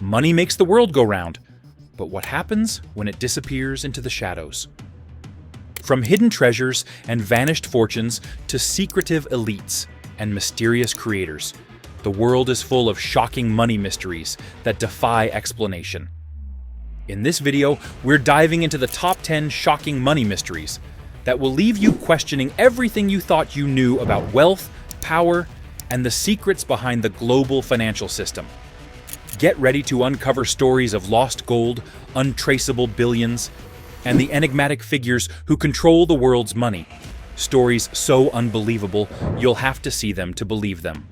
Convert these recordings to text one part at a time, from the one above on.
Money makes the world go round, but what happens when it disappears into the shadows? From hidden treasures and vanished fortunes to secretive elites and mysterious creators, the world is full of shocking money mysteries that defy explanation. In this video, we're diving into the top 10 shocking money mysteries that will leave you questioning everything you thought you knew about wealth, power, and the secrets behind the global financial system. Get ready to uncover stories of lost gold, untraceable billions, and the enigmatic figures who control the world's money. Stories so unbelievable, you'll have to see them to believe them.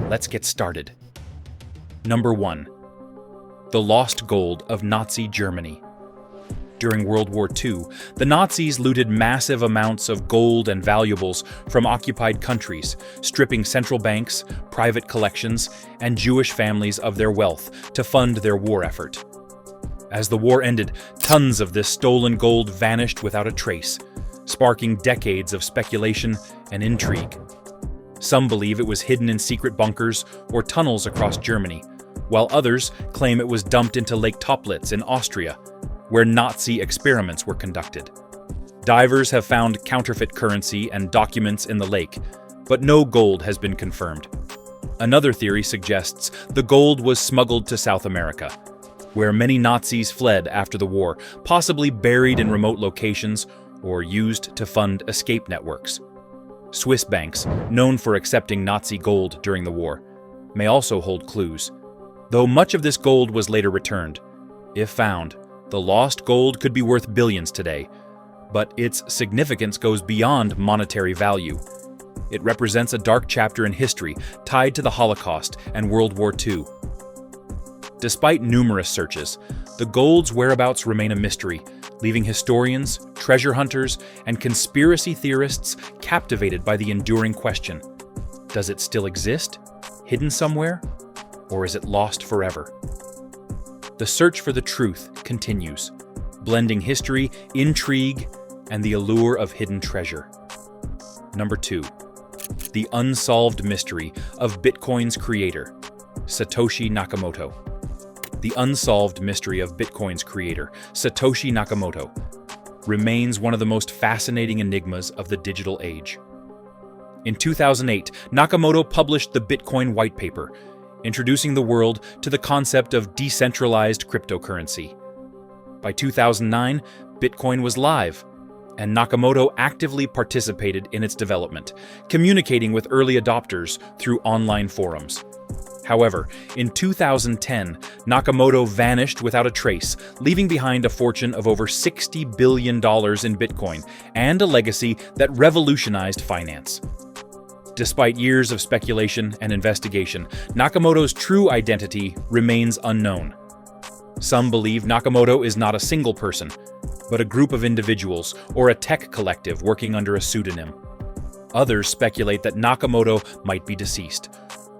Let's get started. Number 1. The lost gold of Nazi Germany. During World War II, the Nazis looted massive amounts of gold and valuables from occupied countries, stripping central banks, private collections, and Jewish families of their wealth to fund their war effort. As the war ended, tons of this stolen gold vanished without a trace, sparking decades of speculation and intrigue. Some believe it was hidden in secret bunkers or tunnels across Germany, while others claim it was dumped into Lake Toplitz in Austria, where Nazi experiments were conducted. Divers have found counterfeit currency and documents in the lake, but no gold has been confirmed. Another theory suggests the gold was smuggled to South America, where many Nazis fled after the war, possibly buried in remote locations or used to fund escape networks. Swiss banks, known for accepting Nazi gold during the war, may also hold clues, though much of this gold was later returned. If found, the lost gold could be worth billions today, but its significance goes beyond monetary value. It represents a dark chapter in history tied to the Holocaust and World War II. Despite numerous searches, the gold's whereabouts remain a mystery, leaving historians, treasure hunters, and conspiracy theorists captivated by the enduring question: does it still exist, hidden somewhere, or is it lost forever? The search for the truth continues, blending history, intrigue, and the allure of hidden treasure. Number 2. The unsolved mystery of Bitcoin's creator, Satoshi Nakamoto. The unsolved mystery of Bitcoin's creator, Satoshi Nakamoto, remains one of the most fascinating enigmas of the digital age. In 2008, Nakamoto published the Bitcoin white paper, introducing the world to the concept of decentralized cryptocurrency. By 2009, Bitcoin was live, and Nakamoto actively participated in its development, communicating with early adopters through online forums. However, in 2010, Nakamoto vanished without a trace, leaving behind a fortune of over $60 billion in Bitcoin and a legacy that revolutionized finance. Despite years of speculation and investigation, Nakamoto's true identity remains unknown. Some believe Nakamoto is not a single person, but a group of individuals or a tech collective working under a pseudonym. Others speculate that Nakamoto might be deceased,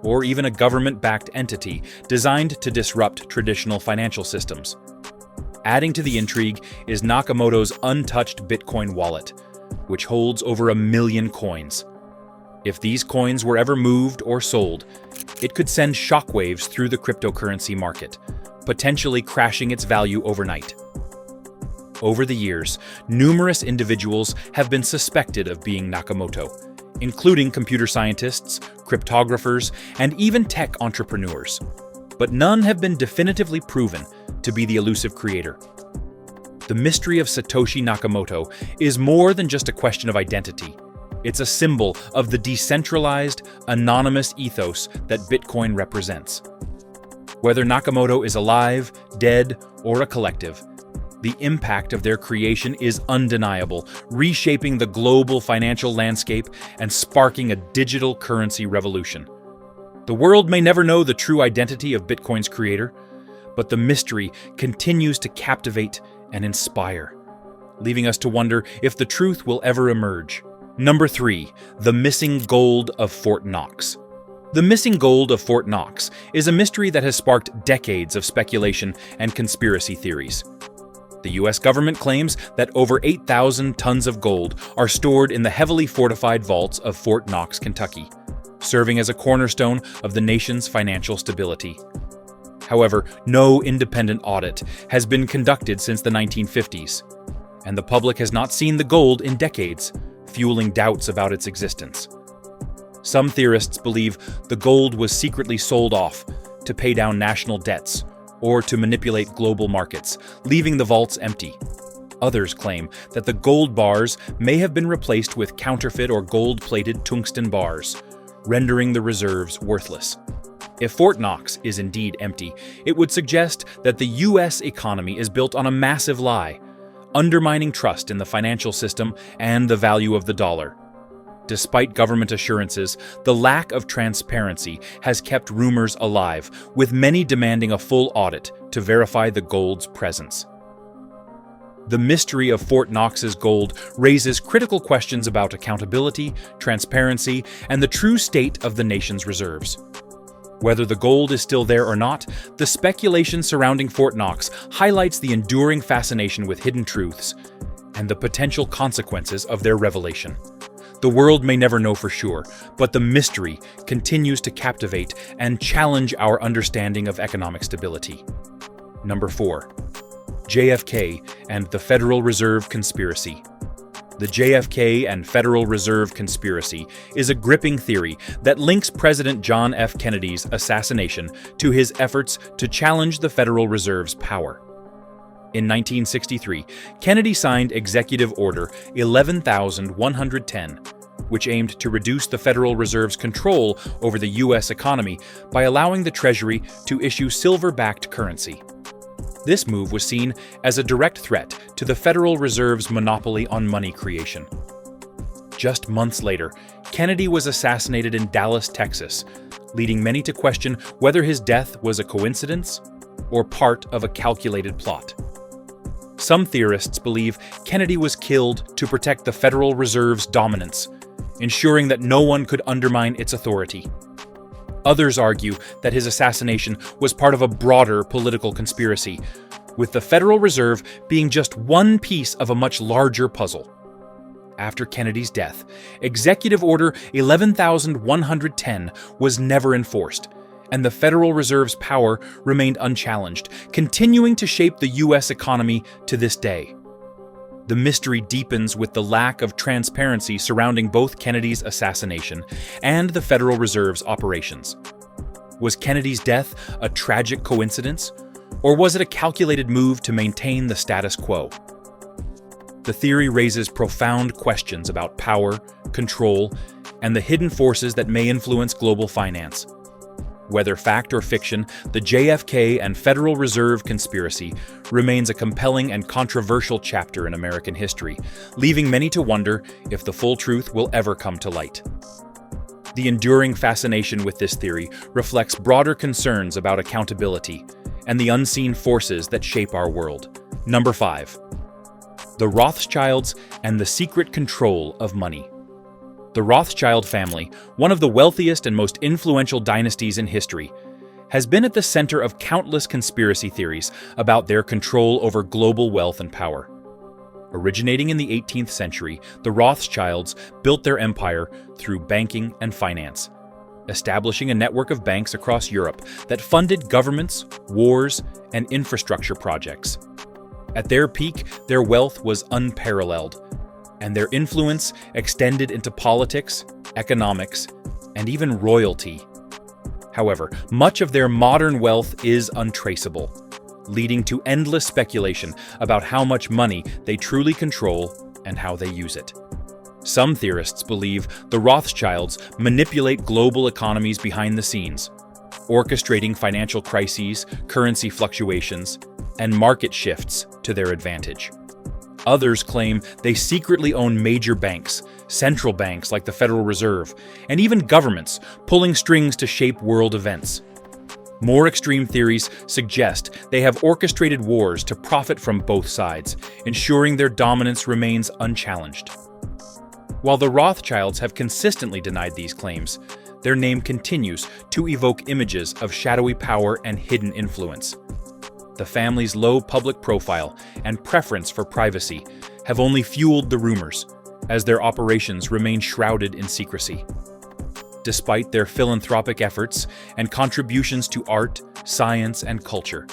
or even a government-backed entity designed to disrupt traditional financial systems. Adding to the intrigue is Nakamoto's untouched Bitcoin wallet, which holds over 1 million coins. If these coins were ever moved or sold, it could send shockwaves through the cryptocurrency market, potentially crashing its value overnight. Over the years, numerous individuals have been suspected of being Nakamoto, including computer scientists, cryptographers, and even tech entrepreneurs. But none have been definitively proven to be the elusive creator. The mystery of Satoshi Nakamoto is more than just a question of identity. It's a symbol of the decentralized, anonymous ethos that Bitcoin represents. Whether Nakamoto is alive, dead, or a collective, the impact of their creation is undeniable, reshaping the global financial landscape and sparking a digital currency revolution. The world may never know the true identity of Bitcoin's creator, but the mystery continues to captivate and inspire, leaving us to wonder if the truth will ever emerge. Number 3. The missing gold of Fort Knox. The missing gold of Fort Knox is a mystery that has sparked decades of speculation and conspiracy theories. The U.S. government claims that over 8,000 tons of gold are stored in the heavily fortified vaults of Fort Knox, Kentucky, serving as a cornerstone of the nation's financial stability. However, no independent audit has been conducted since the 1950s, and the public has not seen the gold in decades, fueling doubts about its existence. Some theorists believe the gold was secretly sold off to pay down national debts or to manipulate global markets, leaving the vaults empty. Others claim that the gold bars may have been replaced with counterfeit or gold-plated tungsten bars, rendering the reserves worthless. If Fort Knox is indeed empty, it would suggest that the U.S. economy is built on a massive lie, undermining trust in the financial system and the value of the dollar. Despite government assurances, the lack of transparency has kept rumors alive, with many demanding a full audit to verify the gold's presence. The mystery of Fort Knox's gold raises critical questions about accountability, transparency, and the true state of the nation's reserves. Whether the gold is still there or not, the speculation surrounding Fort Knox highlights the enduring fascination with hidden truths and the potential consequences of their revelation. The world may never know for sure, but the mystery continues to captivate and challenge our understanding of economic stability. Number 4. JFK and the Federal Reserve Conspiracy. The JFK and Federal Reserve Conspiracy is a gripping theory that links President John F. Kennedy's assassination to his efforts to challenge the Federal Reserve's power. In 1963, Kennedy signed Executive Order 11,110, which aimed to reduce the Federal Reserve's control over the U.S. economy by allowing the Treasury to issue silver-backed currency. This move was seen as a direct threat to the Federal Reserve's monopoly on money creation. Just months later, Kennedy was assassinated in Dallas, Texas, leading many to question whether his death was a coincidence or part of a calculated plot. Some theorists believe Kennedy was killed to protect the Federal Reserve's dominance, ensuring that no one could undermine its authority. Others argue that his assassination was part of a broader political conspiracy, with the Federal Reserve being just one piece of a much larger puzzle. After Kennedy's death, Executive Order 11,110 was never enforced, and the Federal Reserve's power remained unchallenged, continuing to shape the U.S. economy to this day. The mystery deepens with the lack of transparency surrounding both Kennedy's assassination and the Federal Reserve's operations. Was Kennedy's death a tragic coincidence, or was it a calculated move to maintain the status quo? The theory raises profound questions about power, control, and the hidden forces that may influence global finance. Whether fact or fiction, the JFK and Federal Reserve conspiracy remains a compelling and controversial chapter in American history, leaving many to wonder if the full truth will ever come to light. The enduring fascination with this theory reflects broader concerns about accountability and the unseen forces that shape our world. Number 5. The Rothschilds and the secret control of money. The Rothschild family, one of the wealthiest and most influential dynasties in history, has been at the center of countless conspiracy theories about their control over global wealth and power. Originating in the 18th century, the Rothschilds built their empire through banking and finance, establishing a network of banks across Europe that funded governments, wars, and infrastructure projects. At their peak, their wealth was unparalleled, and their influence extended into politics, economics, and even royalty. However, much of their modern wealth is untraceable, leading to endless speculation about how much money they truly control and how they use it. Some theorists believe the Rothschilds manipulate global economies behind the scenes, orchestrating financial crises, currency fluctuations, and market shifts to their advantage. Others claim they secretly own major banks, central banks like the Federal Reserve, and even governments, pulling strings to shape world events. More extreme theories suggest they have orchestrated wars to profit from both sides, ensuring their dominance remains unchallenged. While the Rothschilds have consistently denied these claims, their name continues to evoke images of shadowy power and hidden influence. The family's low public profile and preference for privacy have only fueled the rumors, as their operations remain shrouded in secrecy. despite their philanthropic efforts and contributions to art, science, and culture.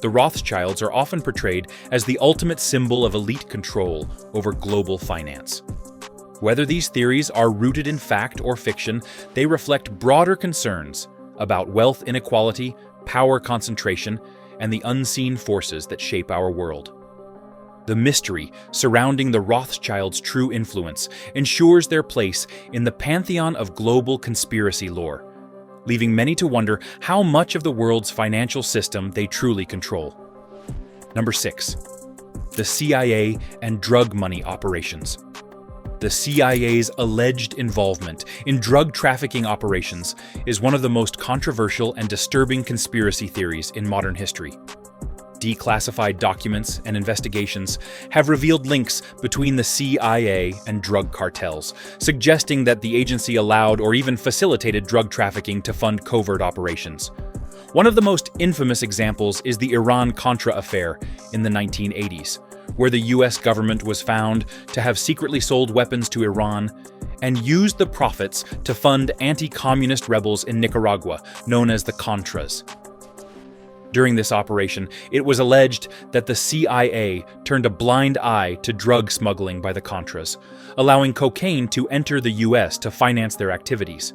The Rothschilds are often portrayed as the ultimate symbol of elite control over global finance. Whether these theories are rooted in fact or fiction, they reflect broader concerns about wealth inequality, power concentration, and the unseen forces that shape our world. The mystery surrounding the Rothschilds' true influence ensures their place in the pantheon of global conspiracy lore, leaving many to wonder how much of the world's financial system they truly control. Number 6. The CIA and drug money operations. The CIA's alleged involvement in drug trafficking operations is one of the most controversial and disturbing conspiracy theories in modern history. Declassified documents and investigations have revealed links between the CIA and drug cartels, suggesting that the agency allowed or even facilitated drug trafficking to fund covert operations. One of the most infamous examples is the Iran-Contra affair in the 1980s, where the US government was found to have secretly sold weapons to Iran and used the profits to fund anti-communist rebels in Nicaragua, known as the Contras. During this operation, it was alleged that the CIA turned a blind eye to drug smuggling by the Contras, allowing cocaine to enter the US to finance their activities.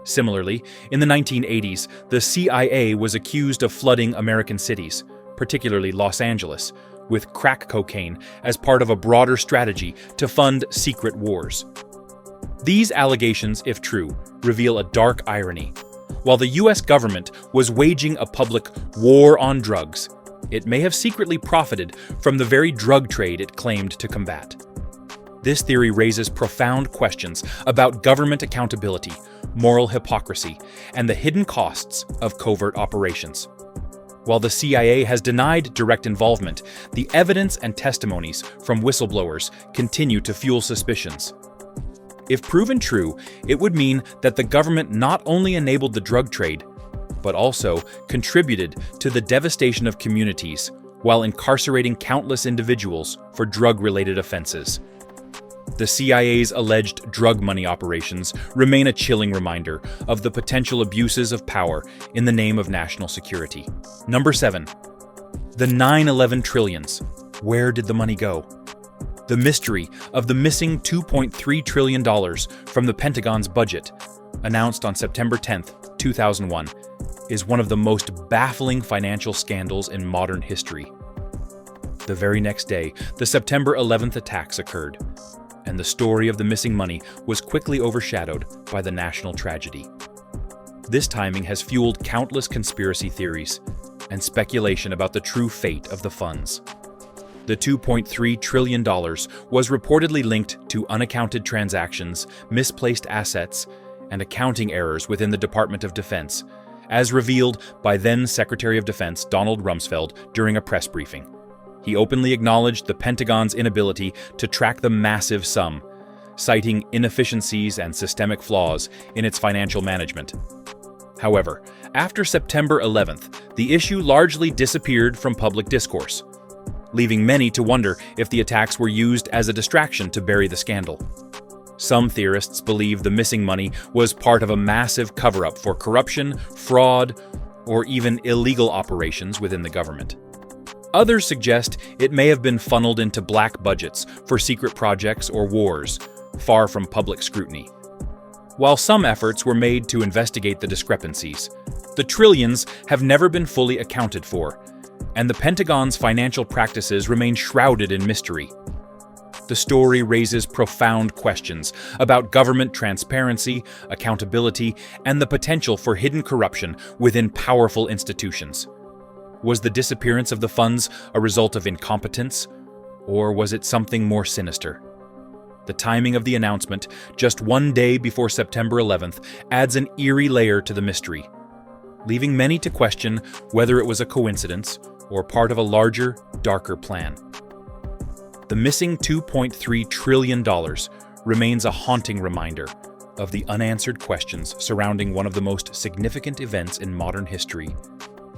Similarly, in the 1980s, the CIA was accused of flooding American cities, particularly Los Angeles, with crack cocaine as part of a broader strategy to fund secret wars. These allegations, if true, reveal a dark irony. While the US government was waging a public war on drugs, it may have secretly profited from the very drug trade it claimed to combat. This theory raises profound questions about government accountability, moral hypocrisy, and the hidden costs of covert operations. While the CIA has denied direct involvement, the evidence and testimonies from whistleblowers continue to fuel suspicions. If proven true, it would mean that the government not only enabled the drug trade, but also contributed to the devastation of communities while incarcerating countless individuals for drug-related offenses. The CIA's alleged drug money operations remain a chilling reminder of the potential abuses of power in the name of national security. Number 7. The 9/11 trillions. Where did the money go? The mystery of the missing $2.3 trillion from the Pentagon's budget, announced on September 10, 2001, is one of the most baffling financial scandals in modern history. The very next day, the September 11th attacks occurred, and the story of the missing money was quickly overshadowed by the national tragedy. This timing has fueled countless conspiracy theories and speculation about the true fate of the funds. The $2.3 trillion was reportedly linked to unaccounted transactions, misplaced assets, and accounting errors within the Department of Defense, as revealed by then Secretary of Defense Donald Rumsfeld during a press briefing. He openly acknowledged the Pentagon's inability to track the massive sum, citing inefficiencies and systemic flaws in its financial management. However, after September 11th, the issue largely disappeared from public discourse, leaving many to wonder if the attacks were used as a distraction to bury the scandal. Some theorists believe the missing money was part of a massive cover-up for corruption, fraud, or even illegal operations within the government. Others suggest it may have been funneled into black budgets for secret projects or wars, far from public scrutiny. While some efforts were made to investigate the discrepancies, the trillions have never been fully accounted for, and the Pentagon's financial practices remain shrouded in mystery. The story raises profound questions about government transparency, accountability, and the potential for hidden corruption within powerful institutions. Was the disappearance of the funds a result of incompetence, or was it something more sinister? The timing of the announcement, just one day before September 11th, adds an eerie layer to the mystery, leaving many to question whether it was a coincidence or part of a larger, darker plan. The missing $2.3 trillion remains a haunting reminder of the unanswered questions surrounding one of the most significant events in modern history,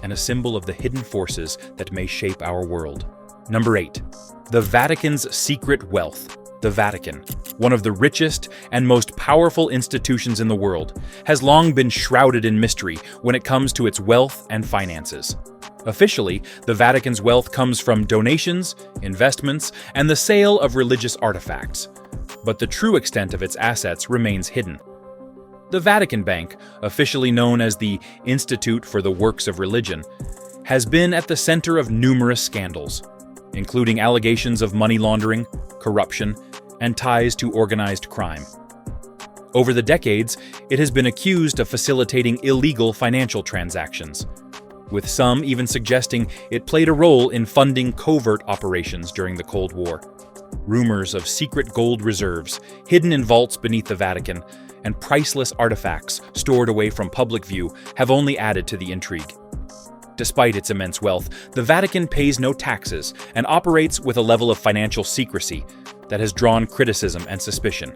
and a symbol of the hidden forces that may shape our world. Number 8. The Vatican's secret wealth. The Vatican, one of the richest and most powerful institutions in the world, has long been shrouded in mystery when it comes to its wealth and finances. Officially, the Vatican's wealth comes from donations, investments, and the sale of religious artifacts. But the true extent of its assets remains hidden. The Vatican Bank, officially known as the Institute for the Works of Religion, has been at the center of numerous scandals, including allegations of money laundering, corruption, and ties to organized crime. Over the decades, it has been accused of facilitating illegal financial transactions, with some even suggesting it played a role in funding covert operations during the Cold War. Rumors of secret gold reserves hidden in vaults beneath the Vatican and priceless artifacts stored away from public view have only added to the intrigue. Despite its immense wealth, the Vatican pays no taxes and operates with a level of financial secrecy that has drawn criticism and suspicion.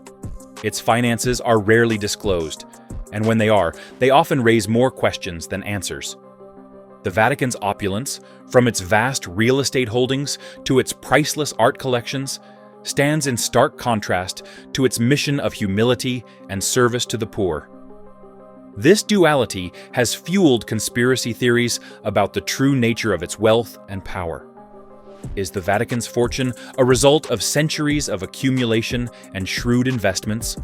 Its finances are rarely disclosed, and when they are, they often raise more questions than answers. The Vatican's opulence, from its vast real estate holdings to its priceless art collections, stands in stark contrast to its mission of humility and service to the poor. This duality has fueled conspiracy theories about the true nature of its wealth and power. Is the Vatican's fortune a result of centuries of accumulation and shrewd investments,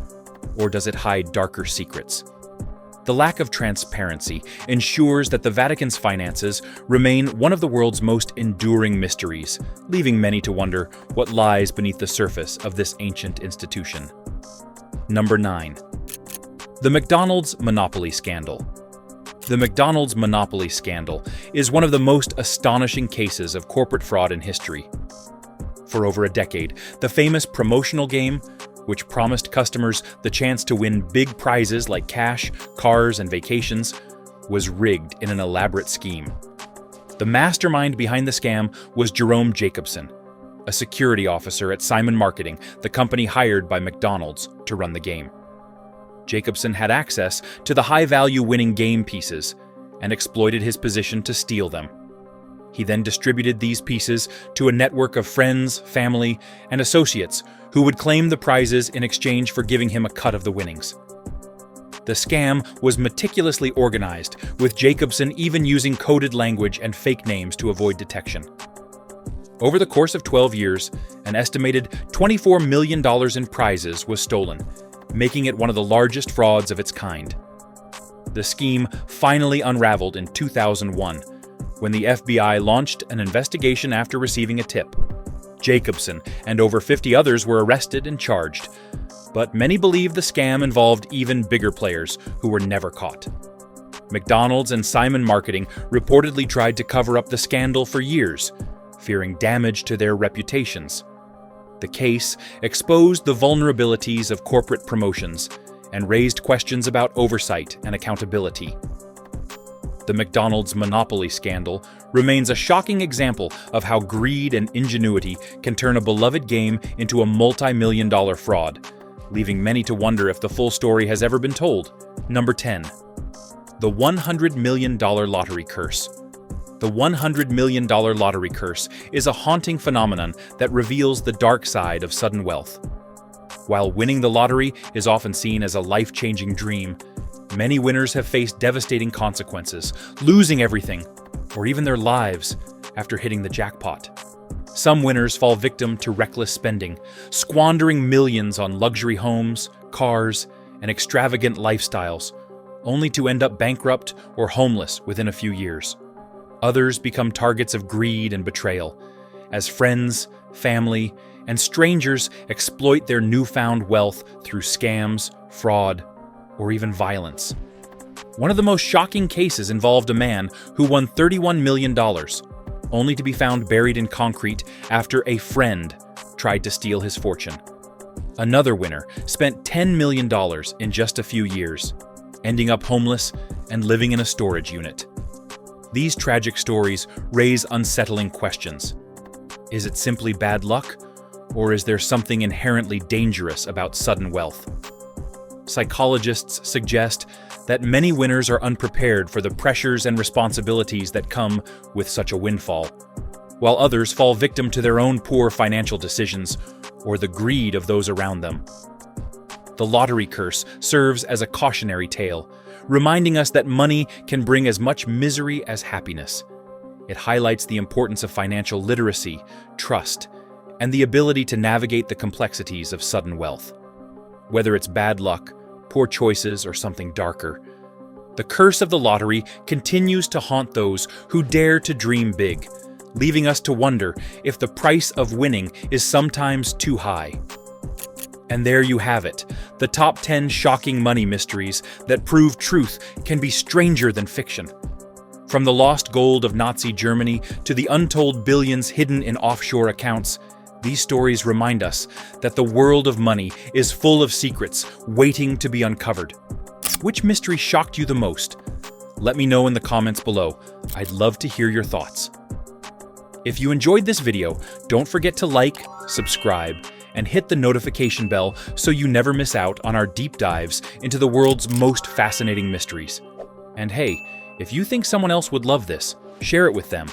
or does it hide darker secrets? The lack of transparency ensures that the Vatican's finances remain one of the world's most enduring mysteries, leaving many to wonder what lies beneath the surface of this ancient institution. Number 9. The McDonald's Monopoly Scandal. The McDonald's Monopoly Scandal is one of the most astonishing cases of corporate fraud in history. For over a decade, the famous promotional game, which promised customers the chance to win big prizes like cash, cars, and vacations, was rigged in an elaborate scheme. The mastermind behind the scam was Jerome Jacobson, a security officer at Simon Marketing, the company hired by McDonald's to run the game. Jacobson had access to the high-value winning game pieces and exploited his position to steal them. He then distributed these pieces to a network of friends, family, and associates who would claim the prizes in exchange for giving him a cut of the winnings. The scam was meticulously organized, with Jacobson even using coded language and fake names to avoid detection. Over the course of 12 years, an estimated $24 million in prizes was stolen, making it one of the largest frauds of its kind. The scheme finally unraveled in 2001, when the FBI launched an investigation after receiving a tip. Jacobson and over 50 others were arrested and charged, but many believe the scam involved even bigger players who were never caught. McDonald's and Simon Marketing reportedly tried to cover up the scandal for years, fearing damage to their reputations. The case exposed the vulnerabilities of corporate promotions and raised questions about oversight and accountability. The McDonald's Monopoly scandal remains a shocking example of how greed and ingenuity can turn a beloved game into a multi-million-dollar fraud, leaving many to wonder if the full story has ever been told. Number 10. The $100 million lottery curse. The $100 million lottery curse is a haunting phenomenon that reveals the dark side of sudden wealth. While winning the lottery is often seen as a life-changing dream, many winners have faced devastating consequences, losing everything, or even their lives, after hitting the jackpot. Some winners fall victim to reckless spending, squandering millions on luxury homes, cars, and extravagant lifestyles, only to end up bankrupt or homeless within a few years. Others become targets of greed and betrayal, as friends, family, and strangers exploit their newfound wealth through scams, fraud, or even violence. One of the most shocking cases involved a man who won $31 million, only to be found buried in concrete after a friend tried to steal his fortune. Another winner spent $10 million in just a few years, ending up homeless and living in a storage unit. These tragic stories raise unsettling questions. Is it simply bad luck, or is there something inherently dangerous about sudden wealth? Psychologists suggest that many winners are unprepared for the pressures and responsibilities that come with such a windfall. while others fall victim to their own poor financial decisions or the greed of those around them. The lottery curse serves as a cautionary tale, reminding us that money can bring as much misery as happiness. It highlights the importance of financial literacy, trust, and the ability to navigate the complexities of sudden wealth. Whether it's bad luck, poor choices, or something darker, the curse of the lottery continues to haunt those who dare to dream big, leaving us to wonder if the price of winning is sometimes too high. And there you have it, the top 10 shocking money mysteries that prove truth can be stranger than fiction. From the lost gold of Nazi Germany to the untold billions hidden in offshore accounts, these stories remind us that the world of money is full of secrets waiting to be uncovered. Which mystery shocked you the most? Let me know in the comments below. I'd love to hear your thoughts. If you enjoyed this video, don't forget to like, subscribe, and hit the notification bell so you never miss out on our deep dives into the world's most fascinating mysteries. And hey, if you think someone else would love this, share it with them,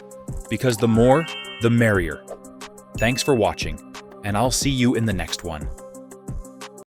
because the more, the merrier. Thanks for watching, and I'll see you in the next one.